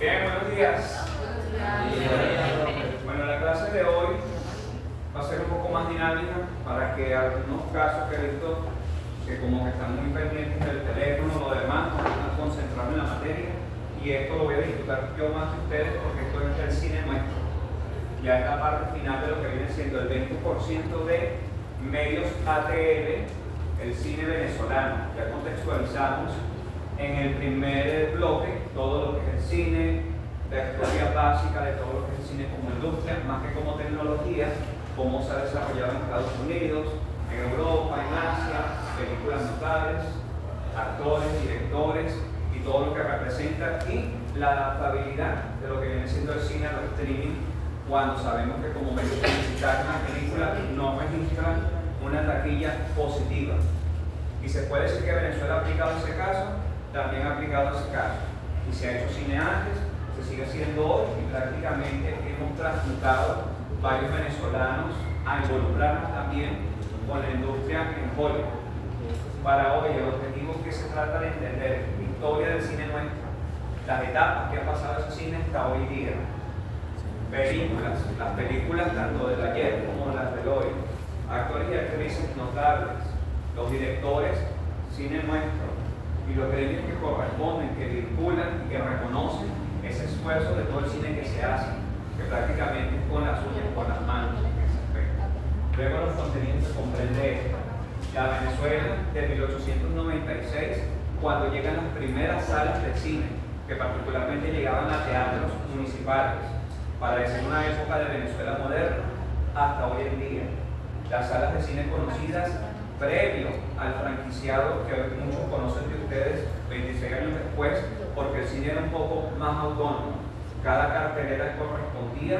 Bien, buenos días. Bueno, la clase de hoy va a ser un poco más dinámica para que algunos casos que he visto que como que están muy pendientes del teléfono o lo demás, no están concentrados en la materia, y esto lo voy a disfrutar yo más de ustedes porque esto es el cine nuestro. Ya es la parte final de lo que viene siendo el 20% de medios ATL, el cine venezolano. Ya contextualizamos en el primer bloque todo lo que es el cine, la historia básica de todo lo que es el cine como industria, más que como tecnología, cómo se ha desarrollado en Estados Unidos, en Europa, en Asia, películas notables, actores, directores y todo lo que representa, y la adaptabilidad de lo que viene siendo el cine a los streaming, cuando sabemos que como medio publicitario una película no registra una taquilla positiva. Y se puede decir que Venezuela ha aplicado ese caso, también ha aplicado ese caso. Y se ha hecho cine antes, se sigue haciendo hoy, y prácticamente hemos transmutado varios venezolanos a involucrarnos también con la industria en Hollywood. Para hoy el objetivo es que se trata de entender la historia del cine nuestro, las etapas que ha pasado ese cine hasta hoy día, películas, las películas tanto del ayer como las del hoy, actores y actrices notables, los directores, cine nuestro, y los premios que corresponden, que vinculan y que reconocen ese esfuerzo de todo el cine que se hace, que prácticamente es con las uñas, con las manos en ese aspecto. Luego los contenidos se comprende la Venezuela de 1896, cuando llegan las primeras salas de cine, que particularmente llegaban a teatros municipales, para decir una época de Venezuela moderna hasta hoy en día. Las salas de cine conocidas previo al franquiciado que hoy muchos conocen de ustedes 26 años después, porque el cine era un poco más autónomo. Cada cartelera correspondía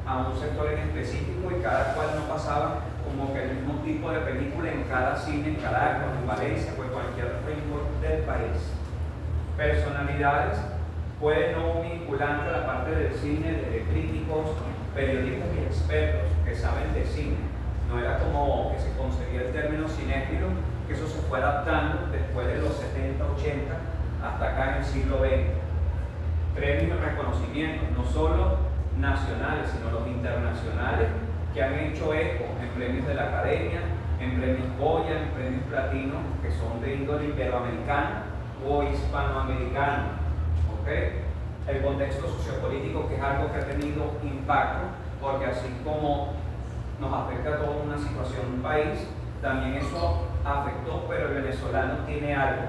a un sector en específico y cada cual no pasaba como que el mismo tipo de película en cada cine, en Caracas, en Valencia o en cualquier rincón del país. Personalidades pueden no vinculantes a la parte del cine, de críticos, periodistas y expertos que saben de cine. No era como que se conseguía el término cinéfilo, que eso se fue adaptando después de los 70, 80, hasta acá en el siglo XX. Premios y reconocimientos, no solo nacionales, sino los internacionales, que han hecho eco en premios de la Academia, en premios Goya, en premios Platino, que son de índole iberoamericana o hispanoamericana. ¿Okay? El contexto sociopolítico, que es algo que ha tenido impacto, porque así como nos afecta a toda una situación de un país, también eso afectó, pero el venezolano tiene algo,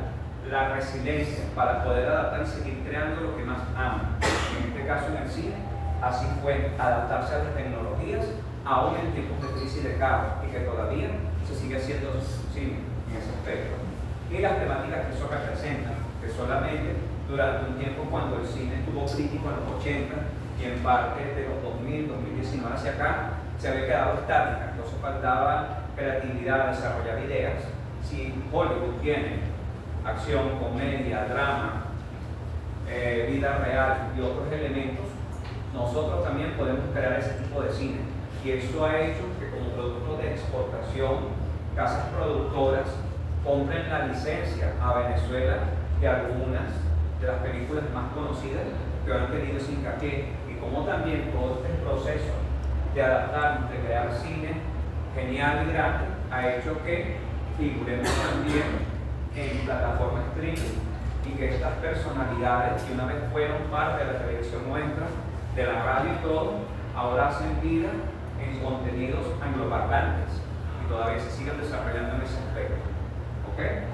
la resiliencia para poder adaptar y seguir creando lo que más ama. En este caso en el cine, así fue adaptarse a las tecnologías, aún en tiempos de crisis y de caos, y que todavía se sigue haciendo cine en ese aspecto. Y las temáticas que eso representa, que solamente durante un tiempo cuando el cine estuvo crítico en los 80 y en parte de los 2000, 2019 hacia acá, se había quedado estática, entonces faltaba creatividad, desarrollar ideas. Si Hollywood tiene acción, comedia, drama, vida real y otros elementos, nosotros también podemos crear ese tipo de cine. Y eso ha hecho que como producto de exportación, casas productoras compren la licencia a Venezuela de algunas de las películas más conocidas que han tenido ese hincapié, y como también todo este proceso de adaptarnos, de crear cine genial y grande, ha hecho que figuremos también en plataformas streaming, y que estas personalidades que una vez fueron parte de la televisión nuestra, de la radio y todo, ahora hacen vida en contenidos angloparlantes y todavía se siguen desarrollando en ese aspecto. ¿Ok?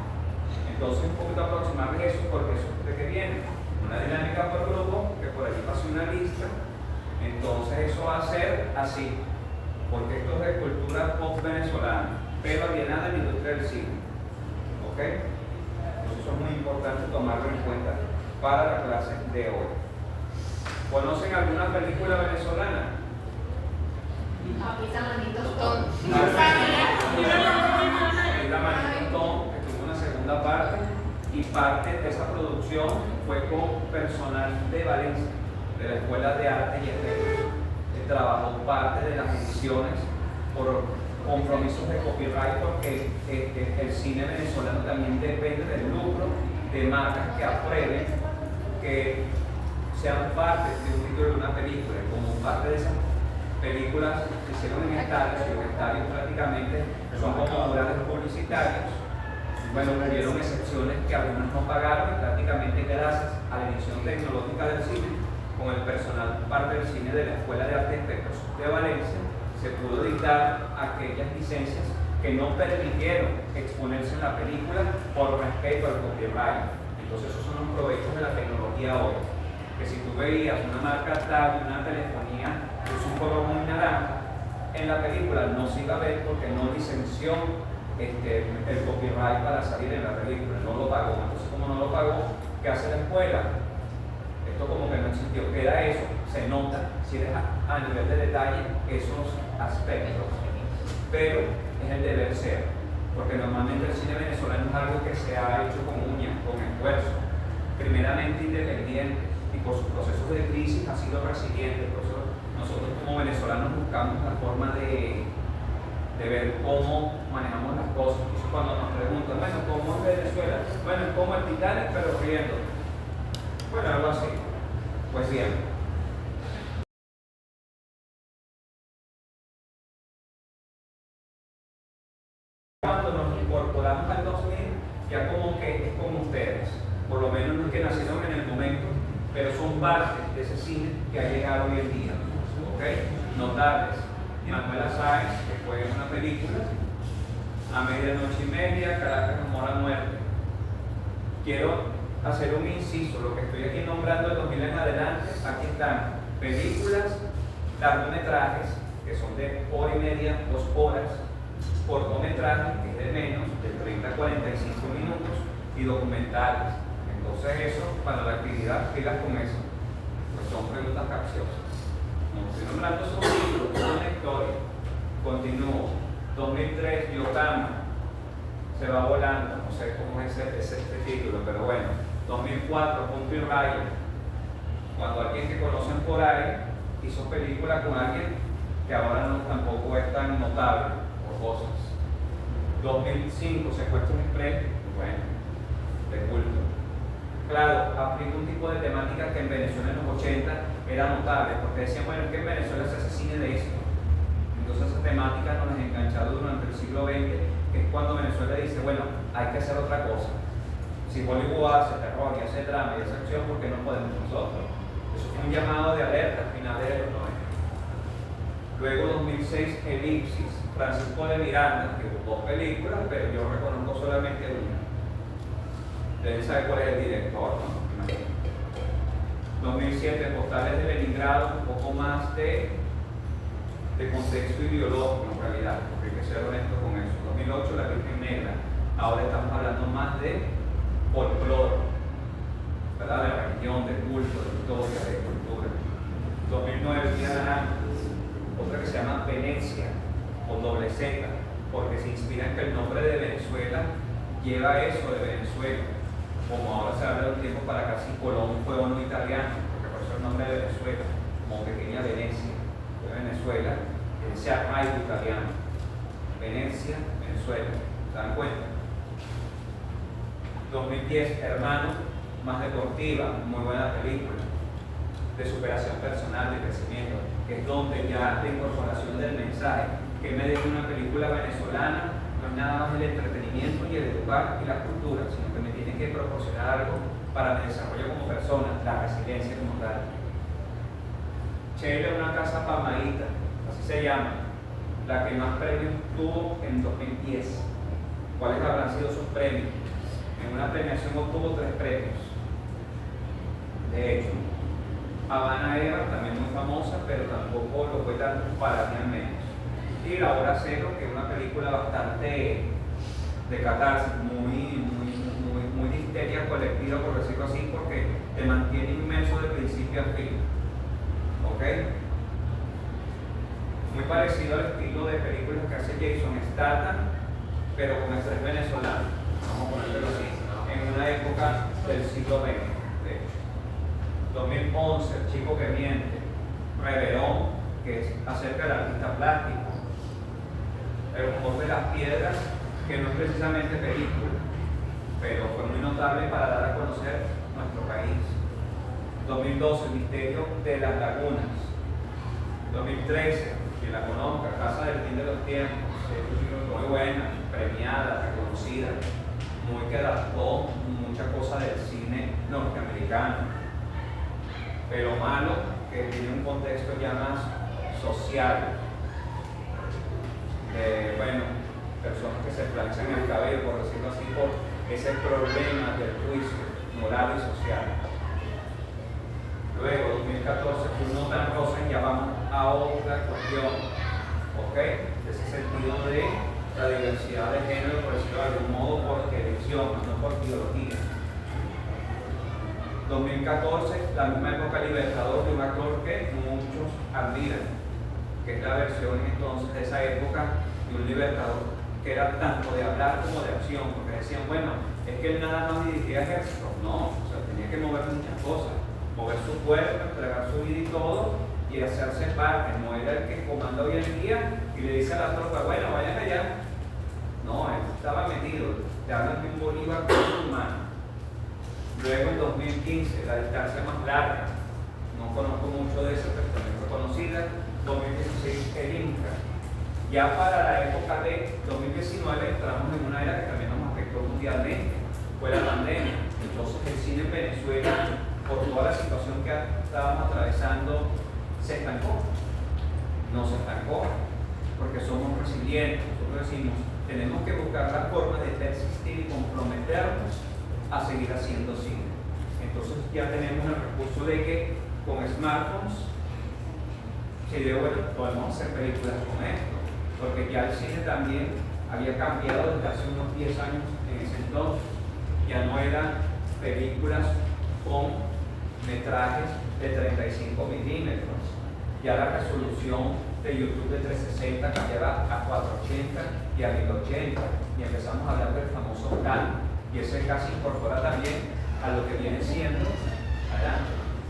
Entonces, un poquito aproximarles eso, porque eso de que viene una dinámica por grupo, que por allí pase una lista. Entonces eso va a ser así, porque esto es de cultura pop venezolana, pero alienada en la industria del cine. ¿Ok? Entonces eso es muy importante tomarlo en cuenta para la clase de hoy. ¿Conocen alguna película venezolana? Ahorita Manitos Tom. La Manitos Tom, que tuvo una segunda parte, y parte de esa producción fue con personal de Valencia, de la Escuela de Arte y Efectos, que trabajó parte de las ediciones por compromisos de copyright, porque el cine venezolano también depende del lucro de marcas que aprueben que sean parte de un título de una película, como parte de esas películas que se hicieron en estadios, y los estadios prácticamente son como murales publicitarios. Bueno, hubieron excepciones que algunos no pagaron, y prácticamente gracias a la edición tecnológica del cine, con el personal parte del cine de la Escuela de Arte y Efectos de Valencia, se pudo dictar aquellas licencias que no permitieron exponerse en la película por respeto al copyright. Entonces esos son los provechos de la tecnología hoy. Que si tú veías una marca tal, una telefonía, que es un color muy naranja, en la película no se iba a ver porque no licenció el copyright para salir en la película, no lo pagó. Entonces como no lo pagó, ¿qué hace la escuela? Esto como que no existió, queda eso, se nota, si eres a nivel de detalle, esos aspectos. Pero es el deber ser, porque normalmente el cine venezolano es algo que se ha hecho con uñas, con esfuerzo, primeramente independiente, y por sus procesos de crisis ha sido resiliente. Por eso nosotros como venezolanos buscamos la forma de ver cómo manejamos las cosas. Entonces cuando nos preguntan, bueno, ¿cómo es Venezuela? Bueno, es como el Titanic, pero riendo. Bueno, algo así. Pues bien. Cuando nos incorporamos al 2000, ya como que es como ustedes, por lo menos los que nacieron en el momento, pero son parte de ese cine que ha llegado hoy en día. ¿Ok? Notables. Manuela Sáenz, que fue una película, A medianoche y media, Caracas, amor a muerte. Quiero hacer un inciso, lo que estoy aquí nombrando de 2000 en adelante, aquí están películas, largometrajes, que son de hora y media, 2 horas, cortometrajes, que es de menos, de 30 a 45 minutos, y documentales. Entonces eso, para la actividad, pilas con eso, pues son preguntas capciosas. No estoy nombrando esos títulos, es una historia. Continúo. 2003, Yotama, se va volando, no sé cómo es este título, pero bueno. 2004, Punto y Raya, cuando alguien que conocen por ahí hizo película con alguien que ahora no, tampoco es tan notable por cosas. 2005, Secuestro Express, bueno, de culto. Claro, aplica un tipo de temática que en Venezuela en los 80 era notable, porque decían, bueno, es que en Venezuela se hace cine de esto. Entonces esa temática nos ha enganchado durante el siglo XX, que es cuando Venezuela dice, bueno, hay que hacer otra cosa. Si Hollywood hace terror y hace drama y hace acción, ¿por qué no podemos nosotros? Eso fue un llamado de alerta al final de los 90. Luego 2006, Elipsis, Francisco de Miranda, que hubo 2 películas, pero yo reconozco solamente una. Ustedes saben cuál es el director, ¿no? 2007, Postales de Leningrado, un poco más de contexto ideológico en realidad, porque hay que ser honesto con eso. 2008, La Virgen Negra. Ahora estamos hablando más de folclore, ¿verdad? De religión, de culto, de historia, de cultura. 2009, Día Naranja, otra que se llama Venecia, con doble Z, porque se inspira en que el nombre de Venezuela lleva eso de Venezuela, como ahora se habla de un tiempo para acá, si Colón fue uno italiano, porque por eso el nombre de Venezuela, como pequeña Venecia, de Venezuela, ese arraigo italiano. Venecia, Venezuela, ¿se dan cuenta? 2010, Hermano, más deportiva, muy buena película, de superación personal, de crecimiento, que es donde ya la incorporación del mensaje, que me deja una película venezolana, no es nada más el entretenimiento y el educar y la cultura, sino que me tiene que proporcionar algo para mi desarrollo como persona, la resiliencia como tal. Chile, una casa palmadita, así se llama, la que más premios tuvo en 2010. ¿Cuáles habrán sido sus premios? En una premiación obtuvo 3 premios. De hecho, Habana Eva, también muy famosa, pero tampoco lo fue tanto para mí al menos. Y La Hora Cero, que es una película bastante de catarsis, muy de histeria colectiva, por decirlo así, porque te mantiene inmerso de principio a fin. ¿Ok? Muy parecido al estilo de películas que hace Jason Statham, pero con estrés venezolano, vamos a ponerlo así, en una época del siglo XX, de hecho. 2011, El chico que miente, Reverón, que es acerca del artista plástico. El humor de las piedras, que no es precisamente película, pero fue muy notable para dar a conocer nuestro país. 2012, El misterio de las lagunas. 2013, quien la conozca, Casa del Fin de los Tiempos, muy buena, premiada, reconocida, muy que adaptó mucha cosa del cine norteamericano, pero malo, que tiene un contexto ya más social, de, bueno, personas que se planchan el cabello, por decirlo así, por ese problema del juicio moral y social. Luego, 2014, no tan rosa, ya vamos a otra cuestión, ¿ok? Ese sentido de la diversidad de género, por decirlo de algún modo, por elección, no por biología. 2014, la misma época Libertador, de un actor que muchos admiran, que es la versión entonces de esa época de un libertador que era tanto de hablar como de acción, porque decían, bueno, es que él nada más dirigía ejércitos, no, o sea, tenía que mover muchas cosas, mover su cuerpo, entregar su vida y todo, y hacerse parte, no era el que comanda hoy en día y le dice a la tropa, bueno, vayan allá. No, él estaba metido, te hablan de un Bolívar humano. Luego en 2015, la distancia más larga, no conozco mucho de eso, pero también fue conocida. 2016, el Inca. Ya para la época de 2019 entramos en una era que también nos afectó mundialmente, fue la pandemia. Entonces el cine en Venezuela, por toda la situación que estábamos atravesando, se estancó. No se estancó, porque somos resilientes. Nosotros decimos, tenemos que buscar la forma de persistir y comprometernos a seguir haciendo cine. Entonces ya tenemos el recurso de que con smartphones se dio, bueno, podemos hacer películas con esto, porque ya el cine también había cambiado desde hace unos 10 años en ese entonces. Ya no eran películas con metrajes de 35 milímetros, ya la resolución de YouTube de 360 cambiaba a 480 y a 1080, y empezamos a hablar del famoso CAN. Y ese casi incorpora también a lo que viene siendo, ¿verdad?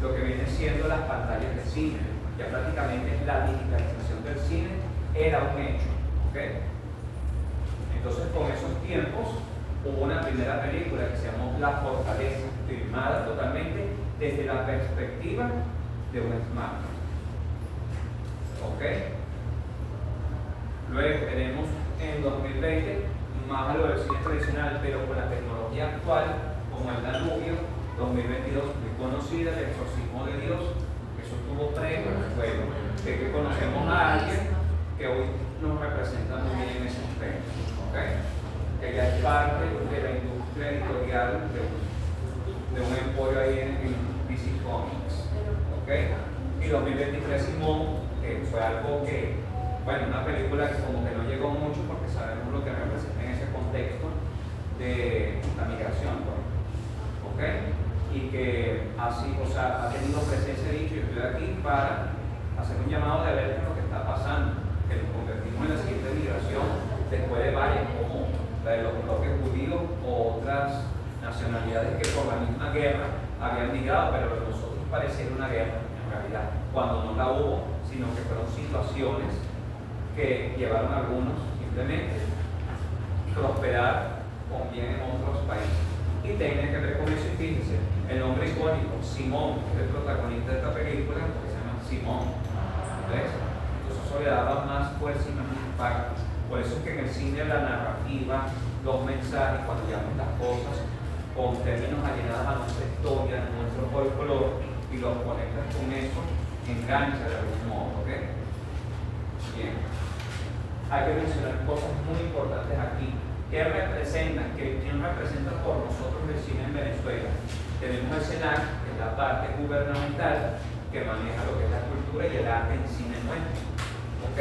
Lo que viene siendo las pantallas de cine. Ya prácticamente la digitalización del cine era un hecho, ¿ok? Entonces con esos tiempos hubo una primera película que se llamó La Fortaleza, filmada totalmente desde la perspectiva de un smartphone, ¿ok? Luego tenemos en 2020 más a lo del cine tradicional, pero con la tecnología actual, como el Danubio, 2022, muy conocida, El Exorcismo de Dios, eso tuvo premios, bueno, de que conocemos a alguien que hoy nos representa muy bien en ese aspecto, ¿ok? Que ya es parte de la industria editorial de un emporio ahí en DC Comics, ¿ok? Y 2023 Simón, que fue algo que, bueno, una película que como que no llegó mucho porque sabemos lo que representa en ese contexto de la migración, ¿ok? Y que así, o sea, ha tenido presencia, dicho, yo estoy aquí para hacer un llamado de alerta a lo que está pasando, que nos convertimos en la siguiente migración después de varias, como la de los bloques judíos o otras nacionalidades que por la misma guerra habían migrado, pero a nosotros pareciera una guerra en realidad, cuando no la hubo, sino que fueron situaciones que llevaron a algunos simplemente prosperar con bien en otros países. Y tiene que ver con eso, y fíjense, el nombre icónico, Simón, que es el protagonista de esta película, porque se llama Simón, ¿ves? Entonces eso le daba más fuerza y más impacto. Por eso es que en el cine la narrativa, los mensajes, cuando llaman las cosas con términos allenados a nuestra historia, a nuestro folclore, y los conectas con eso, engancha de algún modo, ¿ok? Bien. Hay que mencionar cosas muy importantes aquí. ¿Qué representan? ¿Quién representa por nosotros el cine en Venezuela? Tenemos el SENAC, que es la parte gubernamental que maneja lo que es la cultura y el arte en cine nuestro, ¿ok?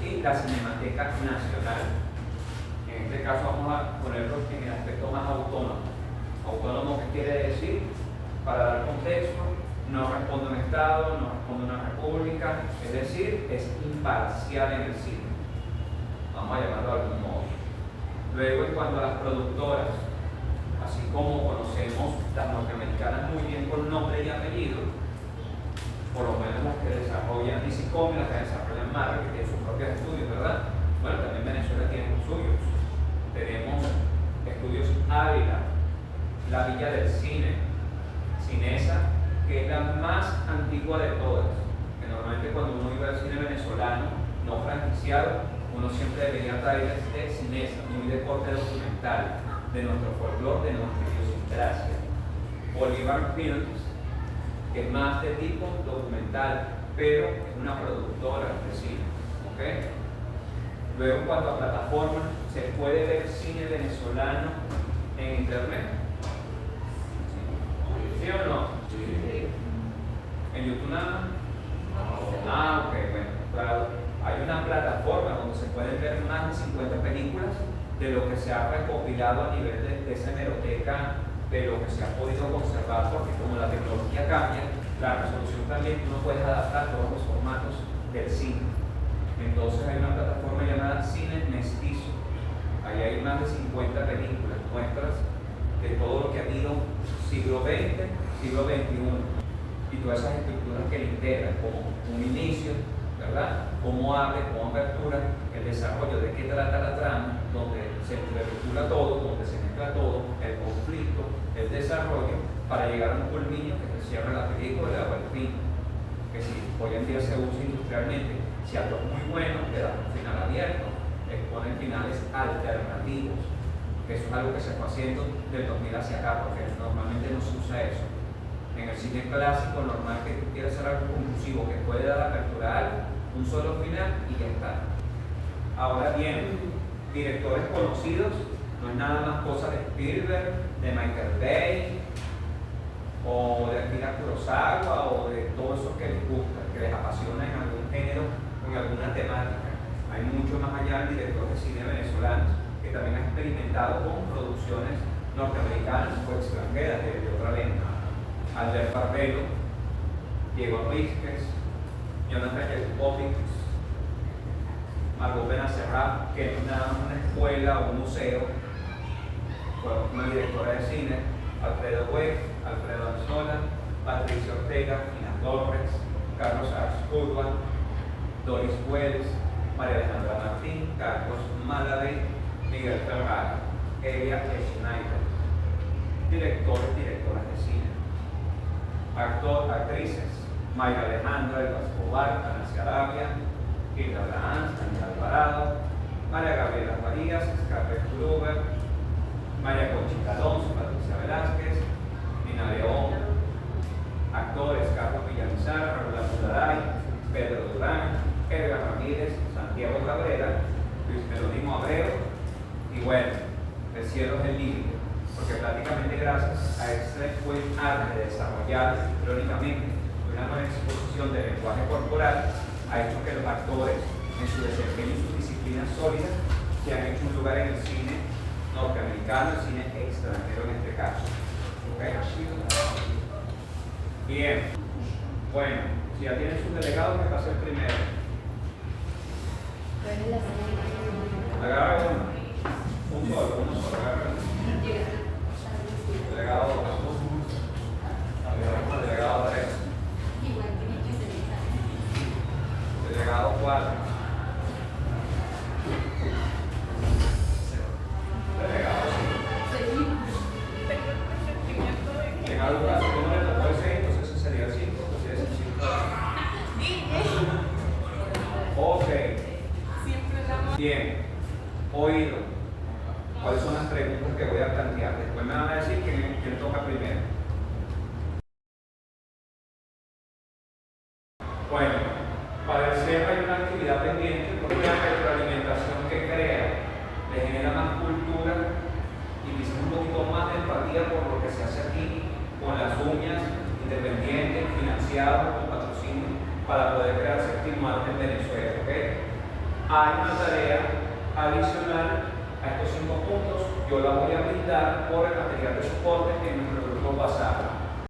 Y la Cinemateca Nacional. En este caso vamos a ponerlo en el aspecto más autónomo. Autónomo, ¿qué quiere decir? Para dar contexto, no responde a un Estado, no responde a una república, es decir, es imparcial en el cine. Vamos a llamarlo de algún modo. Luego, en cuanto a las productoras, así como conocemos las norteamericanas muy bien con nombre y apellido, por lo menos las que desarrollan DC Comics, las que desarrollan Marvel, que tienen sus propios estudios, ¿verdad? Bueno, también Venezuela tiene los suyos. Tenemos Estudios Ávila, La Villa del Cine, Cinesa, que es la más antigua de todas, que normalmente cuando uno iba al cine venezolano, no franquiciado, uno siempre veía trailers de Cinesa, muy de corte documental, de nuestro folclore, de nuestra idiosincrasia. Bolívar Films, que es más de tipo documental, pero es una productora de cine. ¿Okay? Luego, en cuanto a plataformas, ¿se puede ver cine venezolano en internet? ¿Sí o no? Sí. ¿En YouTube nada? Ah, ok, bueno, claro. Hay una plataforma donde se pueden ver más de 50 películas de lo que se ha recopilado a nivel de esa hemeroteca, de lo que se ha podido conservar, porque como la tecnología cambia, la resolución también, tú no puedes adaptar todos los formatos del cine. Entonces hay una plataforma llamada Cine Mestizo. Ahí hay más de 50 películas, muestras de todo lo que ha habido siglo XX, siglo XXI, y todas esas estructuras que le integran, como un inicio, ¿verdad? Cómo abre, cómo apertura, el desarrollo, de qué trata la trama, donde se recupera todo, donde se mezcla todo, el conflicto, el desarrollo, para llegar a un culminio que se cierra la película o el fin. Que si hoy en día se usa industrialmente, si algo es muy bueno, le da un final abierto, exponen finales alternativos, que eso es algo que se fue haciendo del 2000 hacia acá, porque normalmente no se usa eso. En el cine clásico, normal que tú quieras hacer algo conclusivo, que puede dar apertura a algo, un solo final y ya está. Ahora bien, directores conocidos, no es nada más cosa de Spielberg, de Michael Bay, o de Akira Kurosawa, o de todos esos que les gusta, que les apasiona en algún género o en alguna temática. Hay mucho más allá de directores de cine venezolanos que también han experimentado con producciones norteamericanas o extranjeras de otra lengua. Albert Barbero, Diego Rísquez, Jonathan Yakubovic, Margot Benacerraf, que no es nada más una escuela o un museo, fue una directora de cine, Alfredo Weck, Alfredo Anzola, Patricia Ortega, Ina Torres, Carlos Arzcurba, Doris Wells, María Alejandra Martín, Carlos Málabe, Miguel Ferrara, Elia Schneider, directores, directoras de cine. Actrices, Mayra Alejandra, Elba Escobar, Anacia Arabia, Hilda Brahms, Daniel Alvarado, María Gabriela Farías, Scarlett Gruber, María Conchita Alonso, Patricia Velázquez, Nina León. Actores, Carlos Villamizar, Rolando Daray, Pedro Durán, Edgar Ramírez, Santiago Cabrera, Luis Melodimo Abreu, y bueno, el cielo es el límite, porque prácticamente gracias a este buen arte de desarrollar crónicamente una nueva exposición de lenguaje corporal, ha hecho que los actores, en su desempeño y sus disciplinas sólidas, se han hecho un lugar en el cine norteamericano, el cine extranjero en este caso. ¿Okay? Bien, bueno, si ya tienen sus delegados, que pase el primero. Agarra uno, uno solo, agarra uno. Delegado 2, delegado 3, delegado 4, delegado 5. En algún caso, uno le tocó el 6, entonces ese sería el 5, entonces ese es el 5. Ok. Bien. Oído. ¿Cuáles son las preguntas que voy a plantear? Después me van a decir quién toca primero. Bueno, para el CEP hay una actividad pendiente porque la retroalimentación que crea le genera más cultura y quizás un poquito más de empatía por lo que se hace aquí con las uñas, independientes, financiados, con patrocinio, para poder crear séptimo arte en Venezuela. ¿Okay? Hay una tarea adicional a estos 5 puntos, yo la voy a brindar por el material de soporte en nuestro grupo WhatsApp.